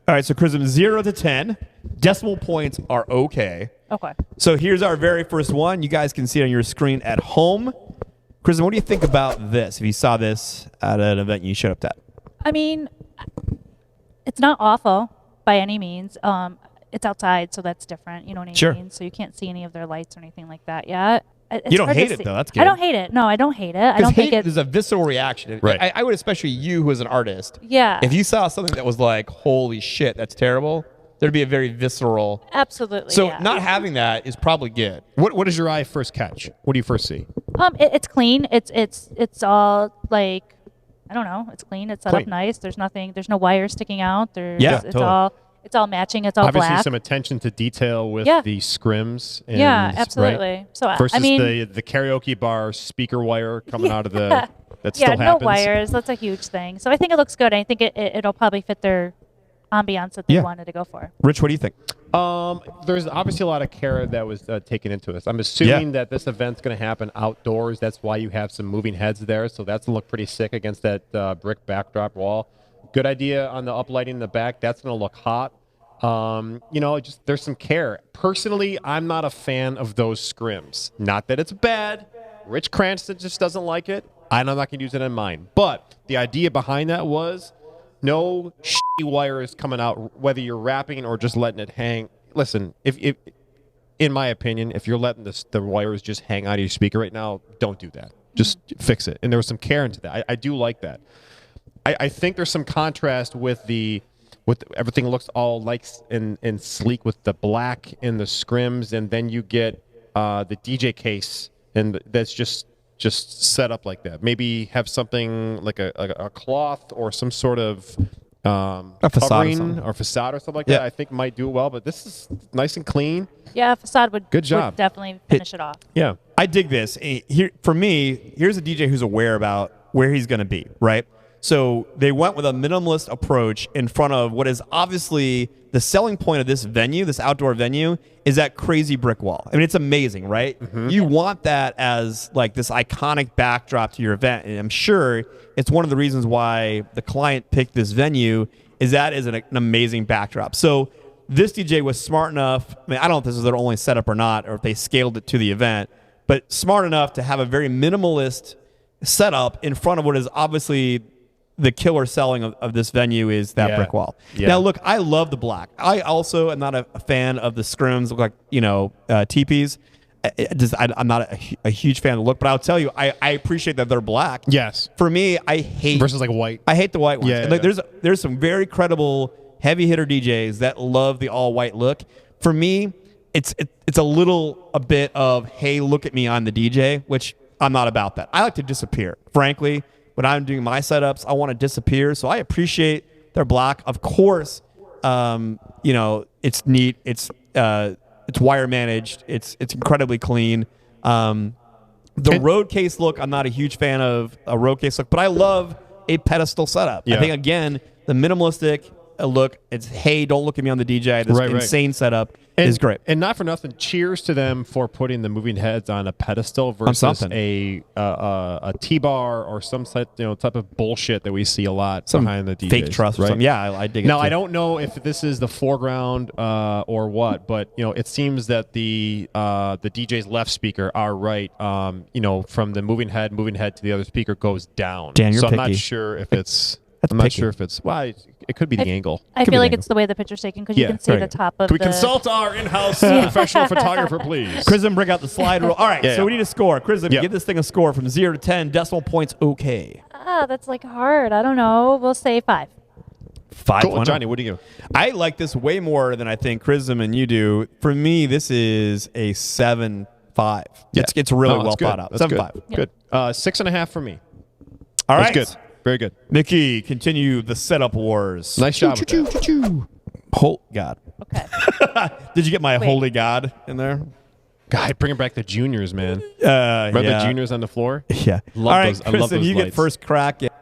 All right, so Chrisom, 0 to 10. Decimal points are okay. Okay. So here's our very first one. You guys can see it on your screen at home. Chrisom, what do you think about this? If you saw this at an event you showed up at? I mean, it's not awful by any means. It's outside, so that's different. You know what I Sure. mean? So you can't see any of their lights or anything like that yet. You don't hate it, though. That's good. I don't hate it. No, I don't hate it. I don't think hate is a visceral reaction. Right. I would, especially you who is an artist. Yeah. If you saw something that was like, holy shit, that's terrible, there'd be a very visceral. Absolutely. So yeah. not having that is probably good. What does your eye first catch? What do you first see? It's clean. It's all like, I don't know. It's clean. It's set Clean. up nice. There's nothing. There's no wires sticking out. There's. Yeah, It's totally. It's all matching. It's all Obviously, black. some attention to detail with the scrims. And, Yeah, absolutely. Right? So versus I mean, the karaoke bar speaker wire coming out of the that yeah, still no happens. wires. That's a huge thing. So I think it looks good. I think it'll probably fit their ambiance that they wanted to go for. Rich, what do you think? There's obviously a lot of care that was taken into this. I'm assuming that this event's going to happen outdoors. That's why you have some moving heads there. So that's going to look pretty sick against that brick backdrop wall. Good idea on the uplighting in the back. That's going to look hot. Just there's some care. Personally, I'm not a fan of those scrims. Not that it's bad. Rich Cranston just doesn't like it. I'm not going to use it in mine. But the idea behind that was no shitty wires coming out, whether you're wrapping or just letting it hang. Listen, if in my opinion, if you're letting the wires just hang out of your speaker right now, don't do that. Just fix it. And there was some care into that. I do like that. I think there's some contrast with everything looks all like and sleek with the black and the scrims, and then you get the DJ case, and that's just set up like that. Maybe have something like a cloth or some sort of A facade or facade or something like that. I think might do well, but this is nice and clean. Yeah, facade would job. would definitely finish it off. Yeah, I dig this. For me, here's a DJ who's aware about where he's going to be, right? So they went with a minimalist approach in front of what is obviously the selling point of this venue, this outdoor venue, is that crazy brick wall. I mean, it's amazing, right? Mm-hmm. You want that as like this iconic backdrop to your event. And I'm sure it's one of the reasons why the client picked this venue is that is an amazing backdrop. So this DJ was smart enough. I mean, I don't know if this is their only setup or not, or if they scaled it to the event, but smart enough to have a very minimalist setup in front of what is obviously the killer selling of this venue is that brick wall. Yeah. Now, look, I love the black. I also am not a fan of the scrims, look like, teepees. I'm not a huge fan of the look, but I'll tell you, I appreciate that they're black. Yes. For me, I hate... Versus like white. I hate the white ones. Yeah, Like, there's some very credible heavy hitter DJs that love the all white look. For me, it's a bit of, hey, look at me, I'm the DJ, which I'm not about that. I like to disappear, frankly. When I'm doing my setups, I want to disappear. So I appreciate their black. Of course, it's neat. It's wire managed. It's incredibly clean. The road case look, I'm not a huge fan of a road case look, but I love a pedestal setup. Yeah. I think, again, the minimalistic look, it's, hey, don't look at me on the DJ. This insane setup is great. And not for nothing, cheers to them for putting the moving heads on a pedestal versus a T-bar or some type of bullshit that we see a lot behind the DJs. Fake truss or something. Yeah, I dig it. Now, too. I don't know if this is the foreground or what, but it seems that the DJ's left speaker, our right, from the moving head to the other speaker goes down. Dan, you're so picky. I'm not sure if it's... That's I'm not picky. sure if it's... Well, it could be the angle. I feel like it's the way the picture's taken because you can see the top of Can we the... consult our in-house professional photographer, please? Chrisom, bring out the slide rule. All right, so we need a score. Chrisom, give this thing a score from 0 to 10. Decimal points, okay. That's like hard. I don't know. We'll say 5. 5. Cool. Johnny, what do you? I like this way more than I think Chrisom and you do. For me, this is a 7.5. Yeah. It's really well thought out. 7.5. Good. 6.5 for me. All right. That's good. Very good. Mickey, continue the setup wars. Nice job. With that. God. Okay. Did you get my holy God in there? God, bringing back the juniors, man. Remember the juniors on the floor? Yeah. Love All right, those. I love Kristen, those you lights. get first crack at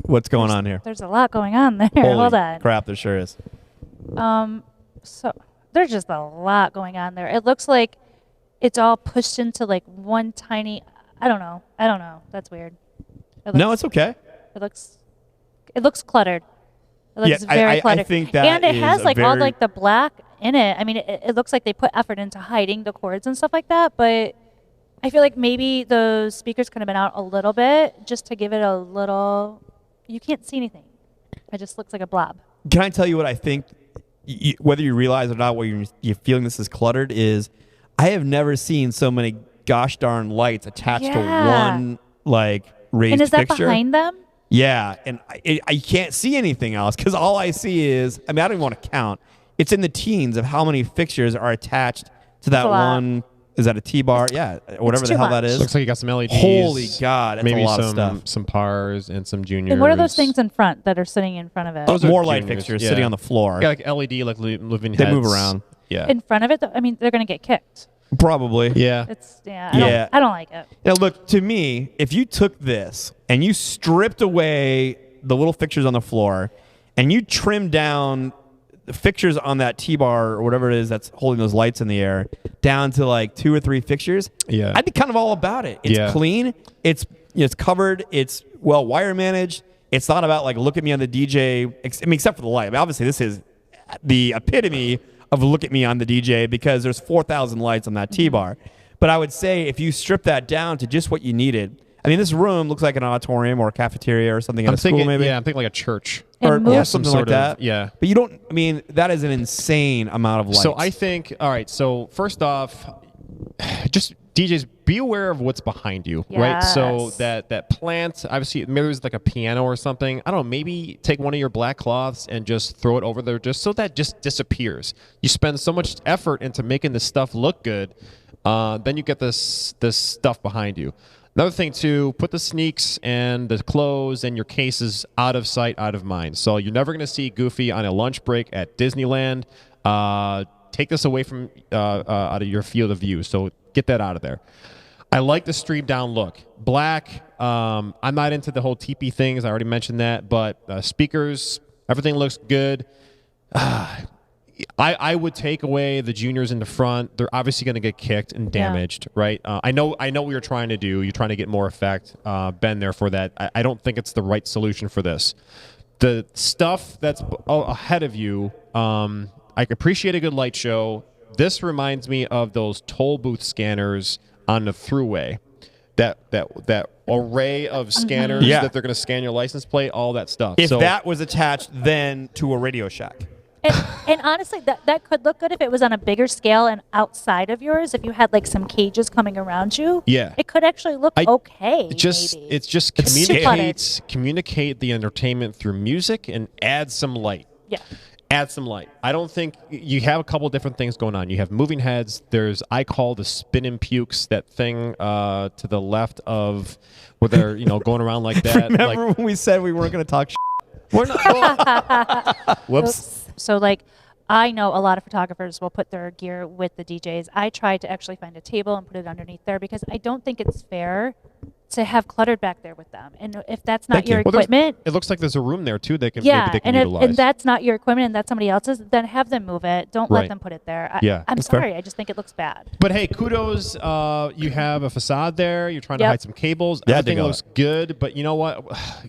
what's going on here. There's a lot going on there. Holy Hold on. crap, there sure is. So there's just a lot going on there. It looks like it's all pushed into like one tiny... I don't know. That's weird. No, it's okay. It looks cluttered. It looks very I cluttered. think that and it is has a like all very- like the black in it. I mean, it looks like they put effort into hiding the cords and stuff like that, but I feel like maybe those speakers could have been out a little bit just to give it a little. You can't see anything. It just looks like a blob. Can I tell you what I think? Whether you realize or not, what you're feeling this is cluttered is, I have never seen so many gosh darn lights attached to one like raised And is that fixture. behind them? Yeah, and I can't see anything else because all I see is, I mean, I don't even want to count. It's in the teens of how many fixtures are attached to that a lot. one. Is that a T-bar? Yeah, whatever the too hell that much. is. Looks like you got some LEDs. Holy God, that's maybe a lot some, of stuff. some pars and some juniors. And what are those things in front that are sitting in front of it? Those are More light juniors, fixtures yeah. sitting on the floor. Yeah, like LED, like living They heads. move around. Yeah. in front of it? I mean, they're going to get kicked. Probably. Yeah. It's Yeah. I don't like it. Now, look, to me, if you took this and you stripped away the little fixtures on the floor and you trimmed down the fixtures on that T-bar or whatever it is that's holding those lights in the air down to like 2 or 3 fixtures, Yeah. I'd be kind of all about it. It's Yeah. clean. It's covered. It's well wire managed. It's not about like, look at me on the DJ, except for the light. I mean, obviously, this is the epitome of look at me on the DJ because there's 4,000 lights on that T-bar. But I would say if you strip that down to just what you needed, I mean, this room looks like an auditorium or a cafeteria or something at a school, maybe. Yeah, I'm thinking like a church. Or And yeah, move- something Some like sort that. of- yeah. But you don't, I mean, that is an insane amount of lights. So I think, all right, so first off, just DJs, be aware of what's behind you, right? So Yes. that plant, obviously, maybe there's like a piano or something. I don't know, maybe take one of your black cloths and just throw it over there just so that just disappears. You spend so much effort into making this stuff look good, then you get this stuff behind you. Another thing, too, put the sneaks and the clothes and your cases out of sight, out of mind. So you're never going to see Goofy on a lunch break at Disneyland. Take this away from out of your field of view. So get that out of there. I like the streamed down look. Black, I'm not into the whole teepee things. I already mentioned that. But speakers, everything looks good. I would take away the juniors in the front. They're obviously going to get kicked and damaged, right? I know what you're trying to do. You're trying to get more effect. Been there for that. I don't think it's the right solution for this. The stuff that's ahead of you, I appreciate a good light show. This reminds me of those toll booth scanners on the thruway. That array of scanners Yeah. that they're going to scan your license plate, all that stuff. if So- that was attached then to a Radio Shack. And honestly, that could look good if it was on a bigger scale and outside of yours. If you had like some cages coming around you, Yeah. it could actually look okay. It just maybe. it's just It's too communicate the entertainment through music and add some light. yeah. Add some light. I don't think you have a couple different things going on. You have moving heads. There's I call the spinning pukes, that thing to the left of where they're going around like that. Remember like, when we said we weren't going to talk we're not. Whoops. So like, I know a lot of photographers will put their gear with the DJs. I tried to actually find a table and put it underneath there because I don't think it's fair to have cluttered back there with them. And if that's not Thank you. your Well, there's- equipment, It looks like there's a room there too. They can yeah, maybe they can and utilize. if that's not your equipment and that's somebody else's, then have them move it. Don't Right. let them put it there. Yeah. I'm That's fair. sorry. I just think it looks bad. But hey, kudos. You have a facade there. You're trying to Yep. hide some cables. Yeah, Everything dig on looks good. But you know what?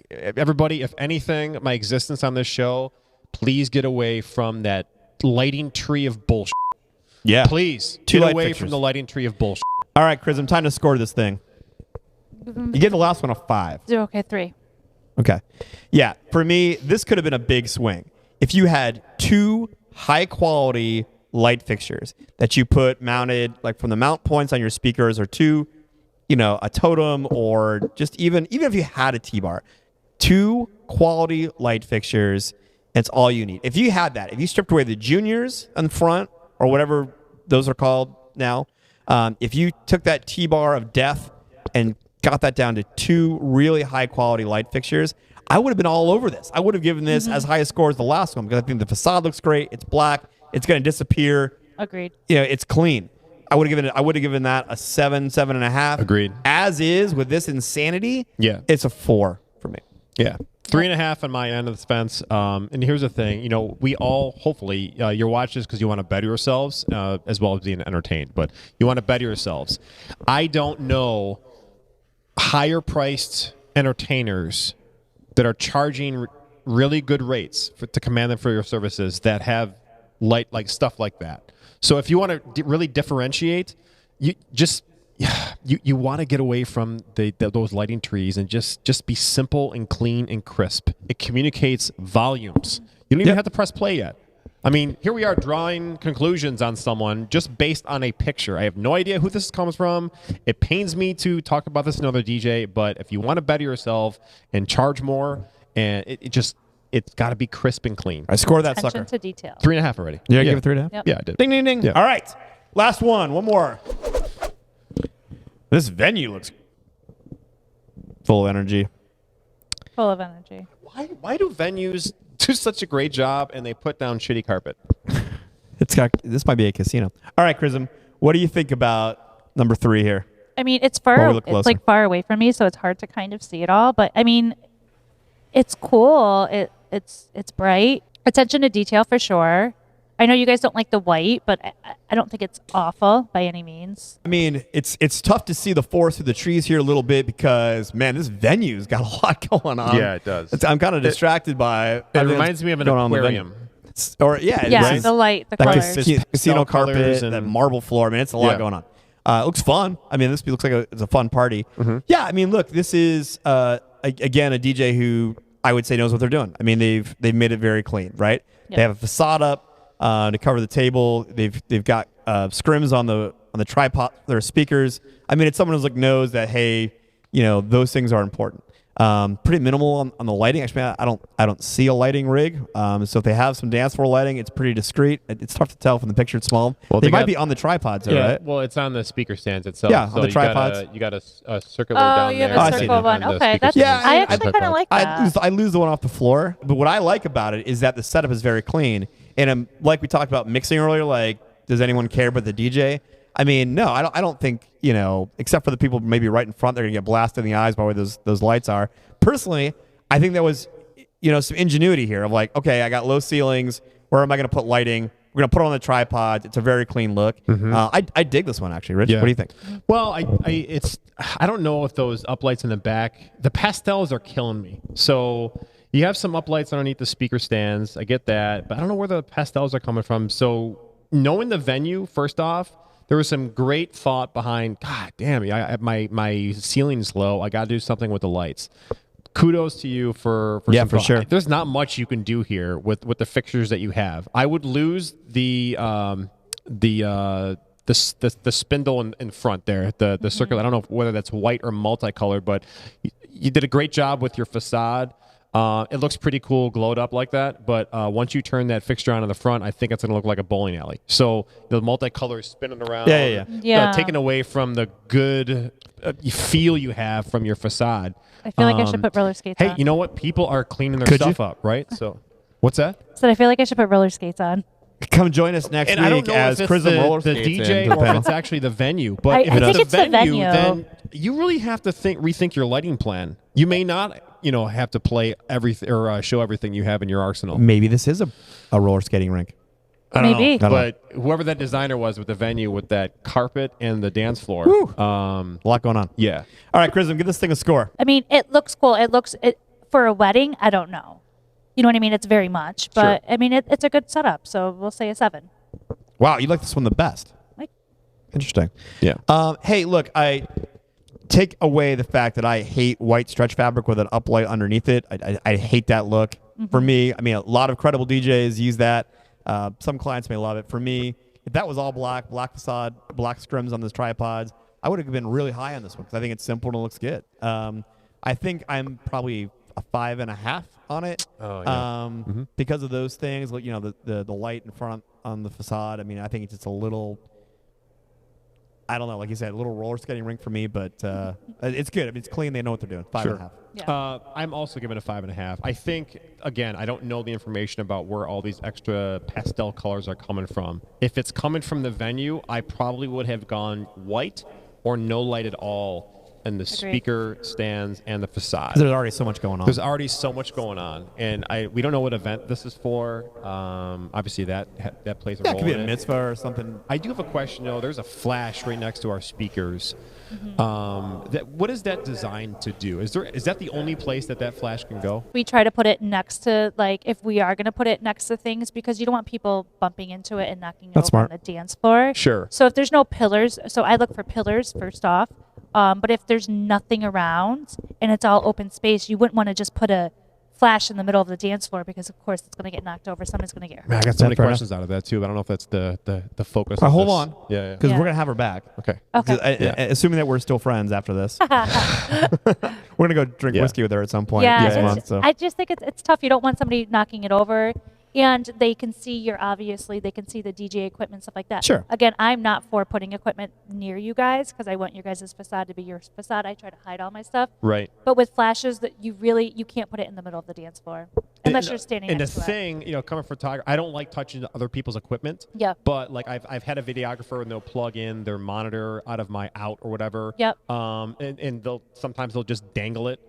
Everybody, if anything, my existence on this show, please get away from that lighting tree of bullshit. Yeah. Please Two get light away fixtures. from the lighting tree of bullshit. All right, Chrism, time to score this thing. You get the last one a 5. Okay, 3. Okay. Yeah, for me, this could have been a big swing. If you had 2 high-quality light fixtures that you put mounted, like from the mount points on your speakers, or 2, a totem, or just even if you had a T-bar, 2 quality light fixtures, that's all you need. If you had that, if you stripped away the juniors in front, or whatever those are called now, if you took that T-bar of death and got that down to 2 really high-quality light fixtures, I would have been all over this. I would have given this as high a score as the last one because I think the facade looks great. It's black. It's going to disappear. Agreed. It's clean. I would have given that a 7, 7.5. Agreed. As is with this insanity, Yeah. it's a 4 for me. Yeah. 3.5 on my end of the fence. And here's the thing, we all, hopefully, you're watching this because you want to better yourselves as well as being entertained, but you want to better yourselves. I don't know higher priced entertainers that are charging really good rates to command them for your services that have like stuff like that. So if you want to really differentiate, you want to get away from those lighting trees and just be simple and clean and crisp. It communicates volumes. You don't even have to press play yet. I mean, here we are drawing conclusions on someone just based on a picture. I have no idea who this comes from. It pains me to talk about this to another DJ, but if you want to better yourself and charge more, and it's got to be crisp and clean. I score that Attention sucker. to detail. 3.5 already. Yeah, give it 3.5. Yep. Yeah, I did. Ding, ding, ding. Yeah. All right. Last one more. This venue looks full of energy. Full of energy. Why do venues do such a great job and they put down shitty carpet? This might be a casino. All right, Chrisom, what do you think about number 3 here? I mean, it's closer. like far away from me, so it's hard to kind of see it all. But I mean, it's cool. It's bright. Attention to detail for sure. I know you guys don't like the white, but I don't think it's awful by any means. I mean, it's tough to see the forest through the trees here a little bit because, man, this venue's got a lot going on. Yeah, it does. I'm kind of distracted by It reminds me of an aquarium. Yeah, the light, the that colors. casino carpet, and that marble floor. I mean, it's a lot going on. It looks fun. I mean, this looks like it's a fun party. Mm-hmm. Yeah, I mean, look, this is again a DJ who I would say knows what they're doing. I mean, they've made it very clean, right? Yep. They have a facade up to cover the table. They've got scrims on the tripod. There are speakers. I mean, it's someone who's knows that hey, those things are important. Pretty minimal on the lighting. Actually, I don't see a lighting rig. So if they have some dance floor lighting, it's pretty discreet. It's tough to tell from the picture. It's small. Well, they might be on the tripods, though, right? Well, it's on the speaker stands itself. Yeah, on the tripods. You got a circular down there. You have a circle one. Okay, that's. I actually kind of like that. I lose the one off the floor, but what I like about it is that the setup is very clean. And like we talked about mixing earlier, like does anyone care about the DJ? I mean, no, I don't think, except for the people maybe right in front, they're going to get blasted in the eyes by where those lights are. Personally, I think there was, some ingenuity here of like, okay, I got low ceilings. Where am I going to put lighting? We're going to put it on the tripod. It's a very clean look. Mm-hmm. I dig this one, actually. Rich, what do you think? Well, I don't know if those uplights in the back, the pastels are killing me. So you have some uplights underneath the speaker stands. I get that, but I don't know where the pastels are coming from. So knowing the venue, first off, there was some great thought behind, God damn, my ceiling's low. I got to do something with the lights. Kudos to you for some for thought. sure. There's not much you can do here with the fixtures that you have. I would lose the spindle in front there, the circle. I don't know whether that's white or multicolored, but you did a great job with your facade. It looks pretty cool glowed up like that, but once you turn that fixture on in the front, I think it's going to look like a bowling alley. So the multicolor spinning around, taking away from the good feel you have from your facade. I feel like I should put roller skates on. Hey, you know what? People are cleaning their stuff up, right? So what's that? So I feel like I should put roller skates on. Come join us next week as Chrisom roller the skates DJ or if it's actually the venue. But if I think it's the venue, then you really have to rethink your lighting plan. You may not, have to play everything or show everything you have in your arsenal. Maybe this is a roller skating rink. I don't Maybe. know. But whoever that designer was with the venue with that carpet and the dance floor. A lot going on. Yeah. All right, Chrisom, give this thing a score. I mean, it looks cool. For a wedding, I don't know. You know what I mean? It's very much. But, I mean, it's a good setup, so we'll say a 7. Wow, you like this one the best. Interesting. Yeah. Hey, look, I take away the fact that I hate white stretch fabric with an uplight underneath it. I hate that look. Mm-hmm. For me, I mean, a lot of credible DJs use that. Some clients may love it. For me, if that was all black facade, black scrims on those tripods, I would have been really high on this one because I think it's simple and it looks good. I think I'm probably a 5.5 on it. Because of those things, like the light in front on the facade. I mean, I think it's just a little. I don't know, like you said, a little roller skating rink for me, but it's good. I mean, it's clean. They know what they're doing. 5.5. Yeah. I'm also giving it a 5.5. I think, again, I don't know the information about where all these extra pastel colors are coming from. If it's coming from the venue, I probably would have gone white or no light at all in the speaker stands and the facade. There's already so much going on. There's already so much going on, and we don't know what event this is for. Obviously, that plays a role. It could be in a it. mitzvah or something. I do have a question, though. There's a flash right next to our speakers. What is that designed to do? Is that the only place that flash can go? We try to put it next to, like, if we are going to put it next to things, because you don't want people bumping into it and knocking it That's over smart. on the dance floor. Sure. So if there's no pillars, so I look for pillars first off. But if there's nothing around and it's all open space, you wouldn't want to just put a flash in the middle of the dance floor, because of course it's going to get knocked over. Somebody's going to get hurt. Man, I got so many fair questions out of that too, but I don't know if that's the focus. Well, of hold this. on. Yeah. Because Yeah. we're gonna have her back. Okay. Okay. Assuming that we're still friends after this, we're gonna go drink whiskey with her at some point Yeah, next it's- month. So I just think it's tough. You don't want somebody knocking it over, and they can see they can see the DJ equipment, stuff like that. Sure. Again, I'm not for putting equipment near you guys, because I want your guys' facade to be your facade. I try to hide all my stuff. Right. But with flashes, that you can't put it in the middle of the dance floor unless you're standing And the next to it. thing, coming from photographer, I don't like touching other people's equipment. Yeah. But like I've had a videographer and they'll plug in their monitor out of my out or whatever. Yep. And sometimes they'll just dangle it.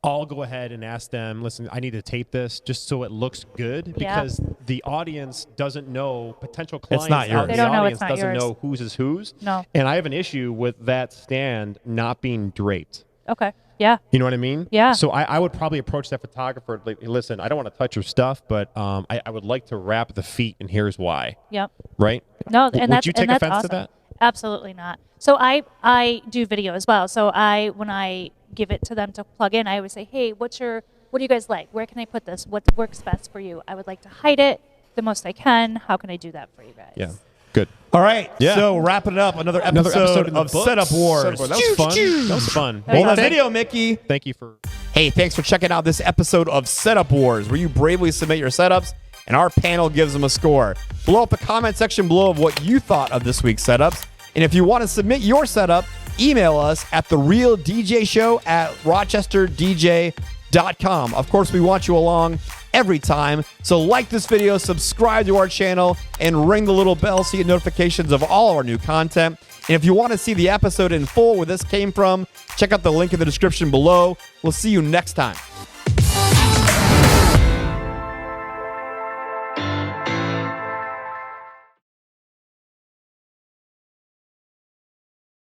I'll go ahead and ask them, listen, I need to tape this just so it looks good, because the audience doesn't know, potential clients not yours. out in They the don't know audience it's not doesn't yours. know whose is whose. No. And I have an issue with that stand not being draped. Okay. Yeah. You know what I mean? Yeah. So I would probably approach that photographer like, listen, I don't want to touch your stuff, but I would like to wrap the feet, and here's why. Yep. Right? No, Would and that's you take and that's offense awesome. to that? Absolutely not. So I do video as well. So when I give it to them to plug in, I always say, hey, what do you guys like? Where can I put this? What works best for you? I would like to hide it the most I can. How can I do that for you guys? Yeah. Good. all right, Yeah. so wrapping it up, another episode in the of books. Setup Wars. That was fun. That was fun. Roll Roll that Thank- video, Mickey. Thank you for. Hey, thanks for checking out this episode of Setup Wars, where you bravely submit your setups and our panel gives them a score. Blow up the comment section below of what you thought of this week's setups. And if you want to submit your setup, email us at TheRealDJShow@rochesterdj.com. Of course, we want you along every time. So like this video, subscribe to our channel, and ring the little bell so you get notifications of all our new content. And if you want to see the episode in full where this came from, check out the link in the description below. We'll see you next time.